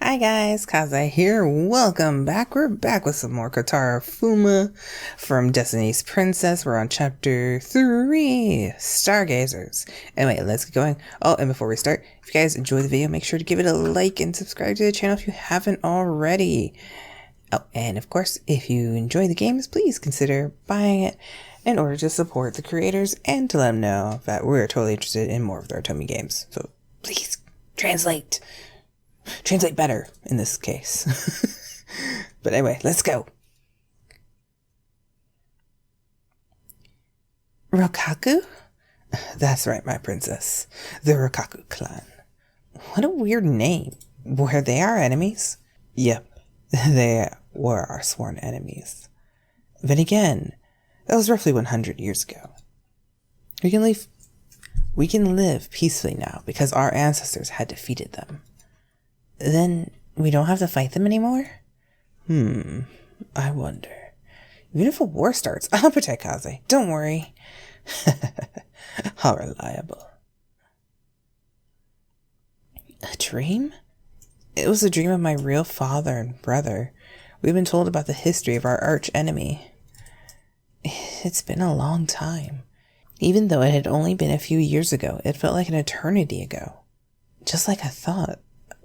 Hi guys, Kaze here. Welcome back. We're back with some more Kotaro Fuma from Destiny's Princess. We're on chapter 3, Stargazers. Anyway, let's get going. Oh, and before we start, if you guys enjoy the video, make sure to give it a like and subscribe to the channel if you haven't already. Oh, and of course, if you enjoy the games, please consider buying it in order to support the creators and to let them know that we're totally interested in more of their Otome games. So please translate better in this case. But anyway, let's go. Rokaku? That's right, my princess. The Rokaku clan. What a weird name. Were they our enemies? Yep, they were our sworn enemies. Then again, that was roughly 100 years ago. We can live peacefully now because our ancestors had defeated them. Then we don't have to fight them anymore? I wonder. Even if a war starts, I'll protect Kaze. Don't worry. How reliable. A dream? It was a dream of my real father and brother. We've been told about the history of our arch enemy. It's been a long time. Even though it had only been a few years ago, it felt like an eternity ago. Just like I thought.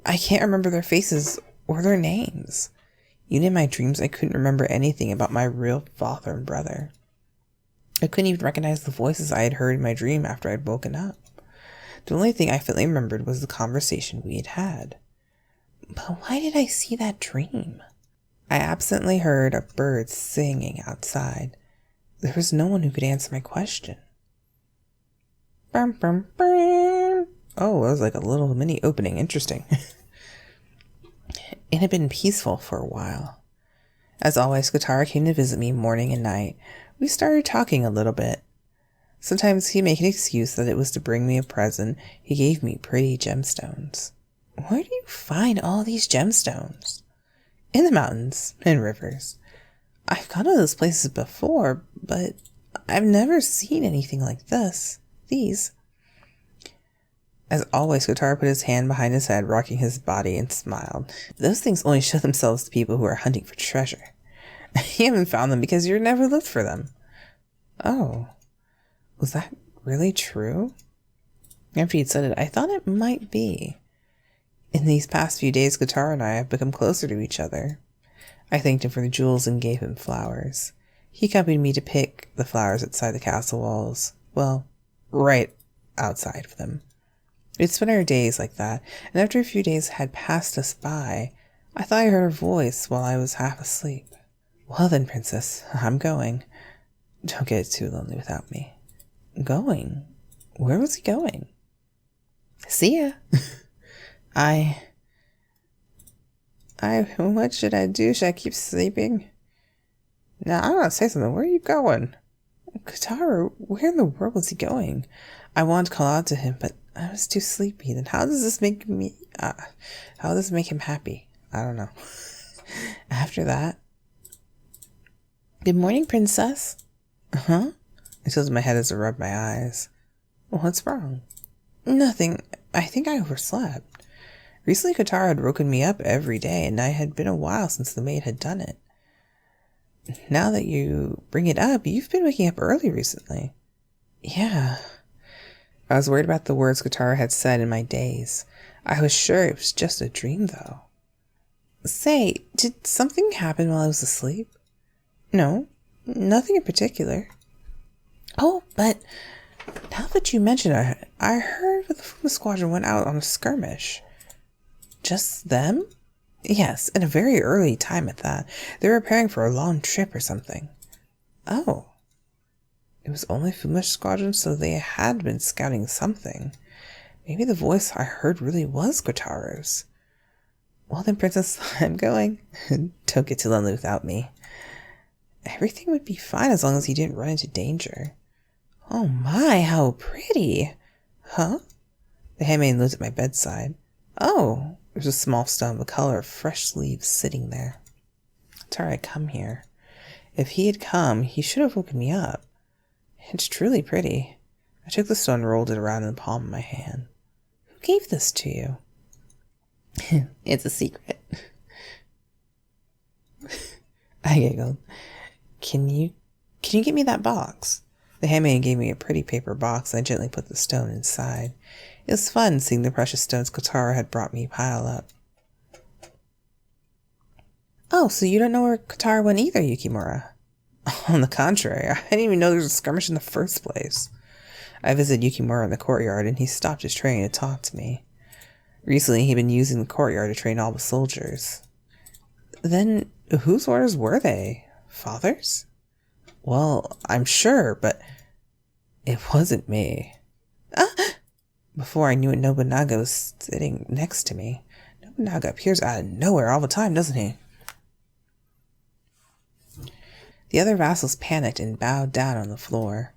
I can't remember their faces or their names. Even in my dreams, I couldn't remember anything about my real father and brother. I couldn't even recognize the voices I had heard in my dream after I'd woken up. The only thing I faintly remembered was the conversation we had had. But why did I see that dream? I absently heard a bird singing outside. There was no one who could answer my question. Bum, bum, bum. Oh, it was like a little mini opening. Interesting. It had been peaceful for a while. As always, Kotaro came to visit me morning and night. We started talking a little bit. Sometimes he'd make an excuse that it was to bring me a present. He gave me pretty gemstones. Where do you find all these gemstones? In the mountains and rivers. I've gone to those places before, but I've never seen anything like these. As always, Kotaro put his hand behind his head, rocking his body, and smiled. Those things only show themselves to people who are hunting for treasure. You haven't found them because you never looked for them. Oh, was that really true? After he'd said it, I thought it might be. In these past few days, Kotaro and I have become closer to each other. I thanked him for the jewels and gave him flowers. He accompanied me to pick the flowers outside the castle walls. Well, right outside of them. We'd spent our days like that, and after a few days had passed us by, I thought I heard her voice while I was half asleep. Well then, princess, I'm going. Don't get too lonely without me. Going? Where was he going? See ya. What should I do? Should I keep sleeping? Now, I want to say something. Where are you going? Kotaro, where in the world was he going? I wanted to call out to him, but I was too sleepy. Then how does this make him happy? I don't know. After that. Good morning, princess. Huh? I tilted my head as I rubbed my eyes. What's wrong? Nothing. I think I overslept. Recently, Kotaro had woken me up every day, and it had been a while since the maid had done it. Now that you bring it up, you've been waking up early recently. Yeah. I was worried about the words Kotaro had said in my daze. I was sure it was just a dream, though. Say, did something happen while I was asleep? No, nothing in particular. Oh, but now that you mention it, I heard that the Fuma Squadron went out on a skirmish. Just them? Yes, at a very early time at that. They were preparing for a long trip or something. Oh. It was only Fuma Squadron, so they had been scouting something. Maybe the voice I heard really was Kotaro's. Well then, princess, I'm going. Don't get too lonely without me. Everything would be fine as long as you didn't run into danger. Oh my, how pretty. Huh? The handmaiden looked at my bedside. Oh, there's a small stone the color of fresh leaves sitting there. Kotaro had come here. If he had come, he should have woken me up. It's truly pretty. I took the stone and rolled it around in the palm of my hand. Who gave this to you? It's a secret. I giggled. Can you get me that box? The handmaiden gave me a pretty paper box, and I gently put the stone inside. It was fun seeing the precious stones Kotaro had brought me pile up. Oh, so you don't know where Kotaro went either, Yukimura? On the contrary, I didn't even know there was a skirmish in the first place. I visited Yukimura in the courtyard, and he stopped his training to talk to me. Recently, he'd been using the courtyard to train all the soldiers. Then, whose orders were they? Father's? Well, I'm sure, but it wasn't me. Before I knew it, Nobunaga was sitting next to me. Nobunaga appears out of nowhere all the time, doesn't he? The other vassals panicked and bowed down on the floor.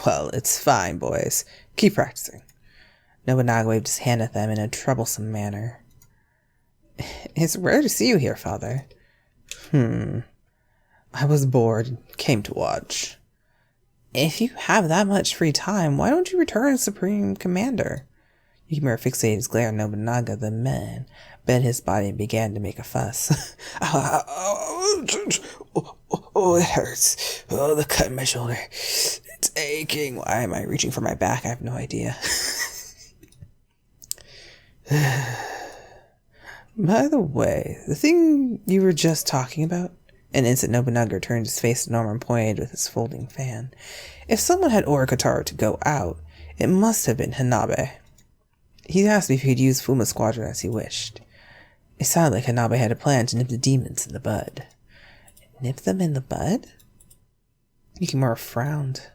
Well, it's fine, boys. Keep practicing. Nobunaga waved his hand at them in a troublesome manner. It's rare to see you here, father. I was bored and came to watch. If you have that much free time, why don't you return as Supreme Commander? Yukimura fixated his glare on Nobunaga. The man bent his body and began to make a fuss. Oh, it hurts. Oh, the cut in my shoulder. It's aching. Why am I reaching for my back? I have no idea. By the way, the thing you were just talking about? An instant, Nobunaga turned his face to Norman and pointed with his folding fan. If someone had ordered Kotaro to go out, it must have been Hanabe. He asked me if he could use Fuma's squadron as he wished. It sounded like Hanabe had a plan to nip the demons in the bud. Nip them in the bud? Yukimura frowned.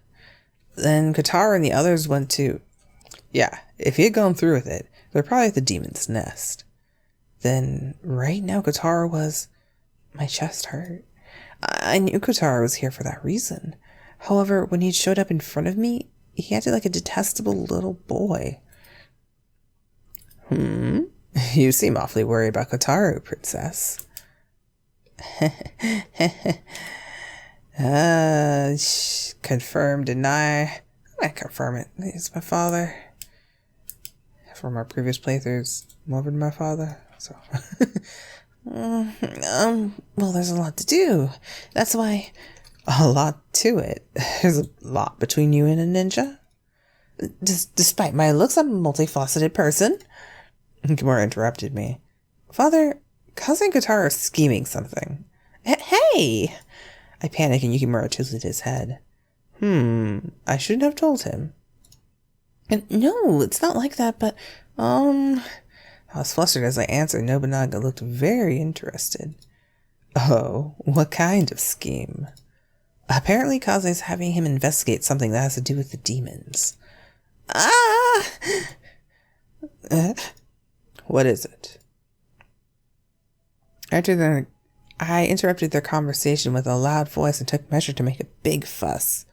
Then Kotaro and the others went to... Yeah, if he had gone through with it, they're probably at the demon's nest. Then, right now Kotaro was... My chest hurt. I knew Kotaro was here for that reason. However, when he showed up in front of me, he acted like a detestable little boy. You seem awfully worried about Kotaro, princess. Confirm, deny. I confirm it. He's my father. From our previous playthroughs, more than my father. So... well, there's a lot to do. That's why... A lot to it. There's a lot between you and a ninja. Despite my looks, I'm a multifaceted person. Yukimura interrupted me. Father, cousin Kotaro is scheming something. Hey! I panicked and Yukimura tilted his head. I shouldn't have told him. No, it's not like that, but, I was flustered as I answered. Nobunaga looked very interested. Oh, what kind of scheme? Apparently Kaze's having him investigate something that has to do with the demons. What is it? I interrupted their conversation with a loud voice and took measure to make a big fuss.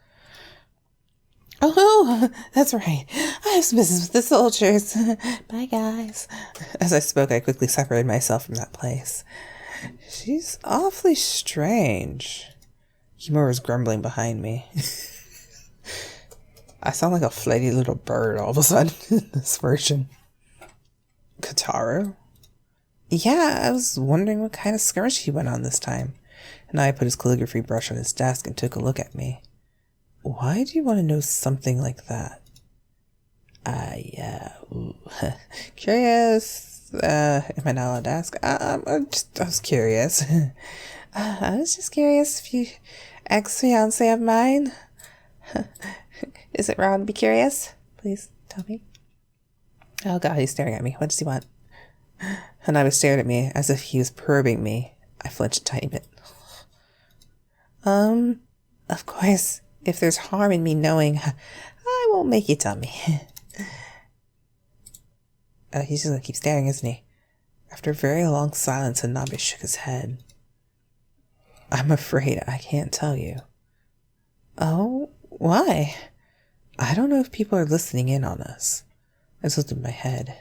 Oh, that's right. I have some business with the soldiers. Bye, guys. As I spoke, I quickly separated myself from that place. She's awfully strange. Yukimura was grumbling behind me. I sound like a flighty little bird all of a sudden in this version. Kotaro? Yeah, I was wondering what kind of skirmish he went on this time. And I put his calligraphy brush on his desk and took a look at me. Why do you want to know something like that? Curious. Am I not allowed to ask? I was curious. I was just curious if you ex-fiancé of mine. Is it wrong to be curious? Please tell me. Oh god, he's staring at me. What does he want? And I was staring at me as if he was probing me. I flinched a tiny bit. Of course, if there's harm in me knowing, I won't make you tell me. He's just gonna keep staring, isn't he? After a very long silence, Hanabe shook his head. I'm afraid I can't tell you. Oh, why? I don't know if people are listening in on us. I tilted my head.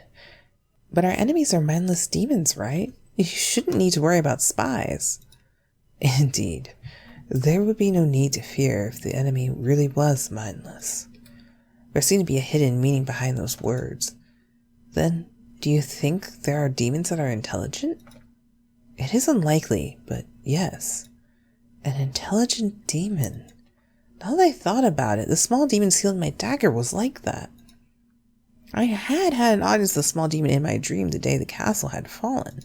But our enemies are mindless demons, right? You shouldn't need to worry about spies. Indeed. There would be no need to fear if the enemy really was mindless. There seemed to be a hidden meaning behind those words. Then, Do you think there are demons that are intelligent? It is unlikely, but yes. An intelligent demon. Now that I thought about it, the small demon sealing my dagger was like that. I had an audience of the small demon in my dream the day the castle had fallen.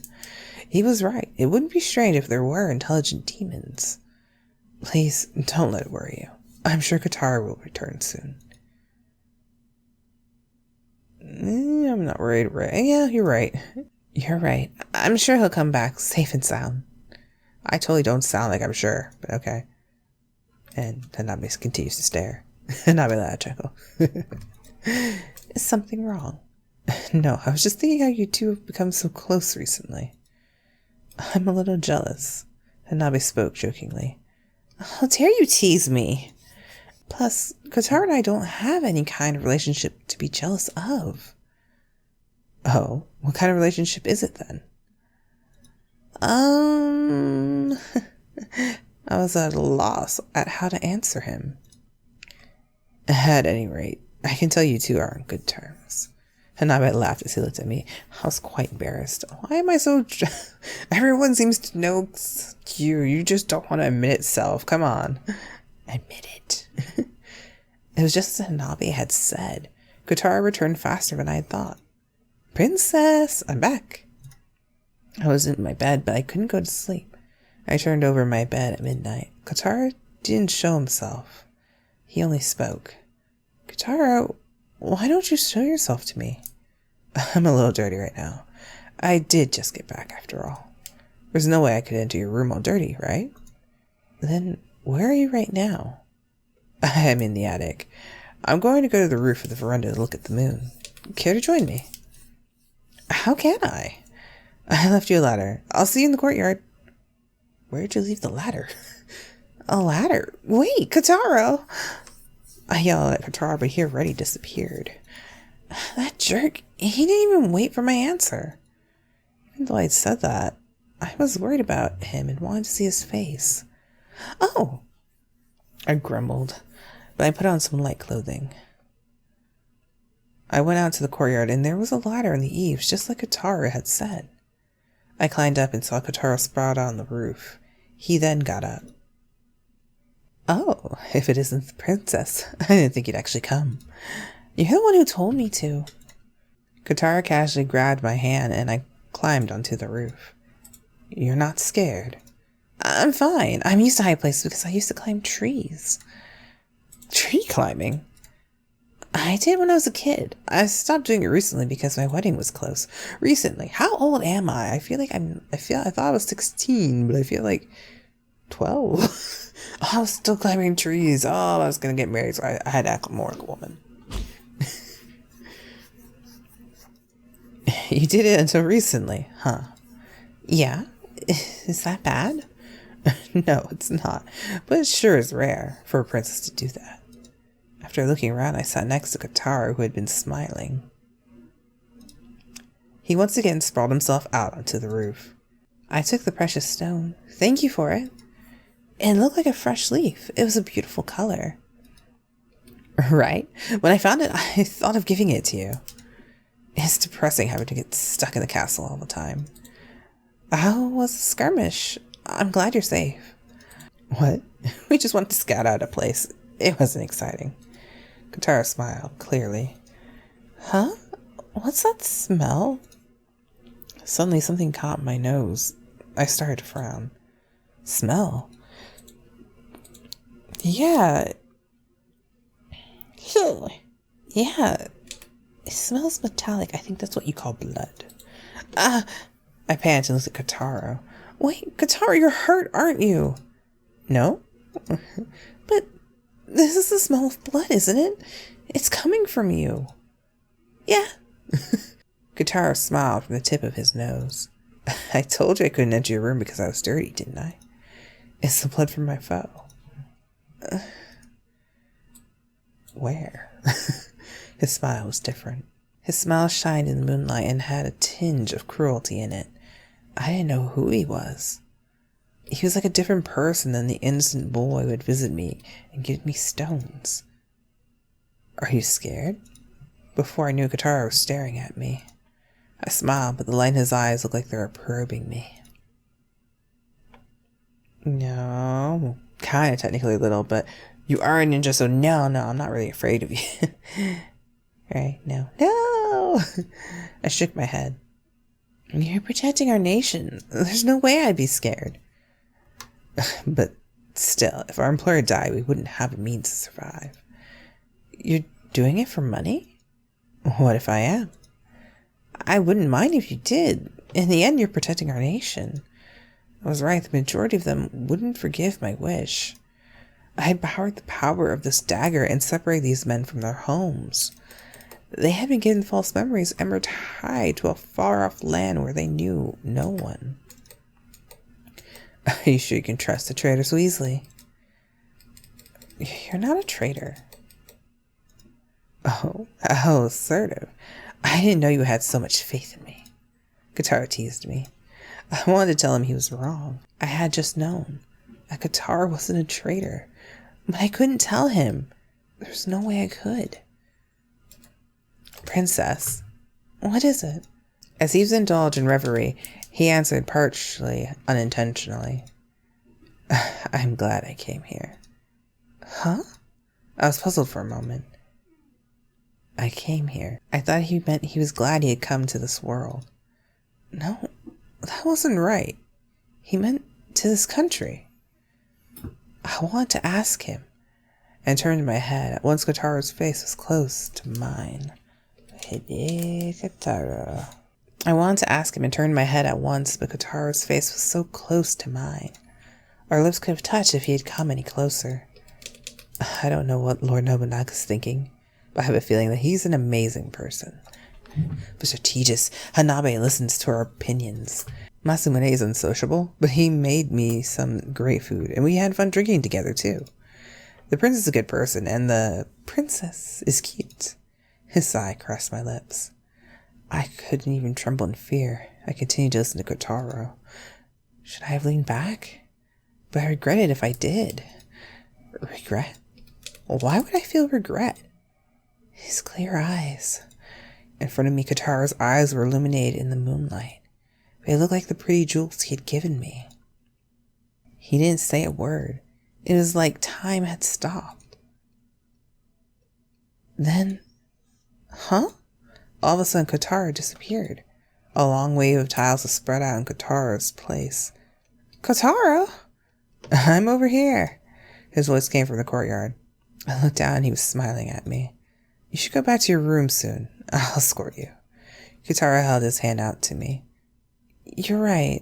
He was right. It wouldn't be strange if there were intelligent demons. Please, don't let it worry you. I'm sure Kotaro will return soon. I'm not worried, right? Yeah, you're right. You're right. I'm sure he'll come back safe and sound. I totally don't sound like I'm sure, but okay. And Hanabe continues to stare. Hanabe let out a chuckle. Is something wrong? No, I was just thinking how you two have become so close recently. I'm a little jealous. Hanabe spoke jokingly. How dare you tease me? Plus, Kotaro and I don't have any kind of relationship to be jealous of. Oh, what kind of relationship is it then? I was at a loss at how to answer him. At any rate, I can tell you two are on good terms. Hanabe laughed as he looked at me. I was quite embarrassed. Why am I so... Everyone seems to know you. You just don't want to admit it, self. Come on. Admit it. It was just as Hanabe had said. Kotaro returned faster than I had thought. Princess, I'm back. I was in my bed, but I couldn't go to sleep. I turned over my bed at midnight. Kotaro didn't show himself. He only spoke. Kotaro, why don't you show yourself to me? I'm a little dirty right now. I did just get back after all. There's no way I could enter your room all dirty, right? Then where are you right now? I'm in the attic. I'm going to go to the roof of the veranda to look at the moon. Care to join me? How can I? I left you a ladder. I'll see you in the courtyard. Where'd you leave the ladder? A ladder? Wait, Kotaro! I yelled at Kotaro, but he already disappeared. That jerk, he didn't even wait for my answer. Even though I'd said that, I was worried about him and wanted to see his face. Oh! I grumbled, but I put on some light clothing. I went out to the courtyard, and there was a ladder on the eaves, just like Kotaro had said. I climbed up and saw Kotaro sprout out on the roof. He then got up. Oh, if it isn't the princess. I didn't think you'd actually come. You're the one who told me to. Kotaro casually grabbed my hand, and I climbed onto the roof. You're not scared? I'm fine. I'm used to high places because I used to climb trees. Tree climbing? I did when I was a kid. I stopped doing it recently because my wedding was close. Recently. How old am I? I thought I was 16, but I feel like 12. I was still climbing trees. Oh, I was going to get married, so I had to act more like a woman. You did it until recently, huh? Yeah? Is that bad? No, it's not. But it sure is rare for a princess to do that. After looking around, I sat next to Kotaro, who had been smiling. He once again sprawled himself out onto the roof. I took the precious stone. Thank you for it. It looked like a fresh leaf. It was a beautiful color. Right? When I found it, I thought of giving it to you. It's depressing having to get stuck in the castle all the time. How was the skirmish? I'm glad you're safe. What? We just wanted to scout out a place. It wasn't exciting. Kotaro smiled, clearly. Huh? What's that smell? Suddenly something caught my nose. I started to frown. Smell? Yeah. Yeah. It smells metallic. I think that's what you call blood. I panicked and looked at Kotaro. Wait, Kotaro, you're hurt, aren't you? No? But this is the smell of blood, isn't it? It's coming from you. Yeah. Kotaro smiled from the tip of his nose. I told you I couldn't enter your room because I was dirty, didn't I? It's the blood from my foe. Where? His smile was different. His smile shined in the moonlight and had a tinge of cruelty in it. I didn't know who he was. He was like a different person than the innocent boy who would visit me and give me stones. Are you scared? Before I knew, Kotaro was staring at me. I smiled, but the light in his eyes looked like they were probing me. No, kind of technically a little, but you are a ninja, so no, I'm not really afraid of you. Right? No. I shook my head. You're protecting our nation. There's no way I'd be scared. But still, if our employer died, we wouldn't have a means to survive. You're doing it for money? What if I am? I wouldn't mind if you did. In the end, you're protecting our nation. I was right, the majority of them wouldn't forgive my wish. I had borrowed the power of this dagger and separated these men from their homes. They had been given false memories and were tied to a far-off land where they knew no one. Are you sure you can trust the traitor so easily? You're not a traitor. Oh, assertive. I didn't know you had so much faith in me. Kotaro teased me. I wanted to tell him he was wrong. I had just known that Kotaro wasn't a traitor, but I couldn't tell him. There's no way I could. Princess, what is it? As he was indulged in reverie, he answered partially unintentionally. I'm glad I came here. Huh? I was puzzled for a moment. I came here. I thought he meant he was glad he had come to this world. No, that wasn't right. He meant to this country. I wanted to ask him, and turned my head. At once Kotaro's face was close to mine. Hey, Kotaro. I wanted to ask him and turned my head at once, but Kotaro's face was so close to mine. Our lips could have touched if he had come any closer. I don't know what Lord Nobunaga's thinking, but I have a feeling that he's an amazing person. Mr. Tejas, Hanbei listens to our opinions. Masamune is unsociable, but he made me some great food, and we had fun drinking together, too. The prince is a good person, and the princess is cute. His sigh crossed my lips. I couldn't even tremble in fear. I continued to listen to Kotaro. Should I have leaned back? But I regret it if I did. Regret? Why would I feel regret? His clear eyes. In front of me, Kotaro's eyes were illuminated in the moonlight. They looked like the pretty jewels he had given me. He didn't say a word. It was like time had stopped. Then, huh? All of a sudden, Kotaro disappeared. A long wave of tiles was spread out in Kotaro's place. Kotaro? I'm over here. His voice came from the courtyard. I looked down and he was smiling at me. You should go back to your room soon. I'll escort you. Kotaro held his hand out to me. You're right.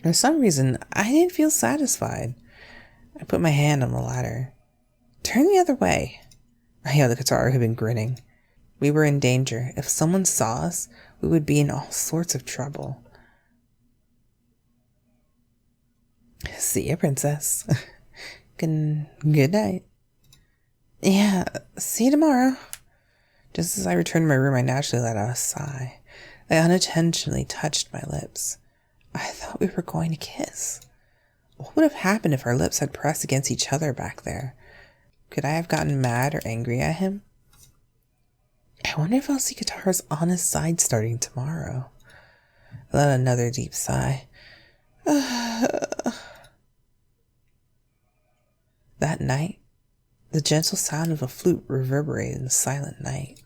For some reason, I didn't feel satisfied. I put my hand on the ladder. Turn the other way. I yelled at Kotaro, who had been grinning. We were in danger. If someone saw us, we would be in all sorts of trouble. See ya, princess. Good night. Yeah, see you tomorrow. Just as I returned to my room, I naturally let out a sigh. I unintentionally touched my lips. I thought we were going to kiss. What would have happened if our lips had pressed against each other back there? Could I have gotten mad or angry at him? I wonder if I'll see Kotaro's honest side starting tomorrow. I let out another deep sigh. That night, the gentle sound of a flute reverberated in the silent night.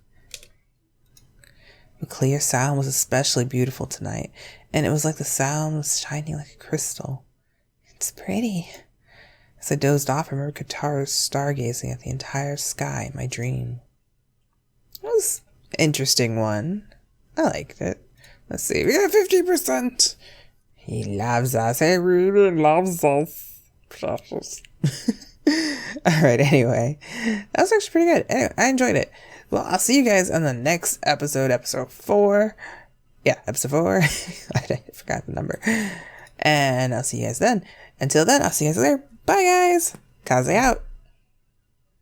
The clear sound was especially beautiful tonight, and it was like the sound was shining like a crystal. It's pretty. As I dozed off, I remember Kotaro stargazing at the entire sky in my dream. It was an interesting one. I liked it. Let's see, we got 50%. He loves us. He really loves us. Precious. Alright, anyway. That was actually pretty good. Anyway, I enjoyed it. Well, I'll see you guys on the next episode, episode 4. Yeah, episode 4. I forgot the number. And I'll see you guys then. Until then, I'll see you guys later. Bye, guys. Kaze out.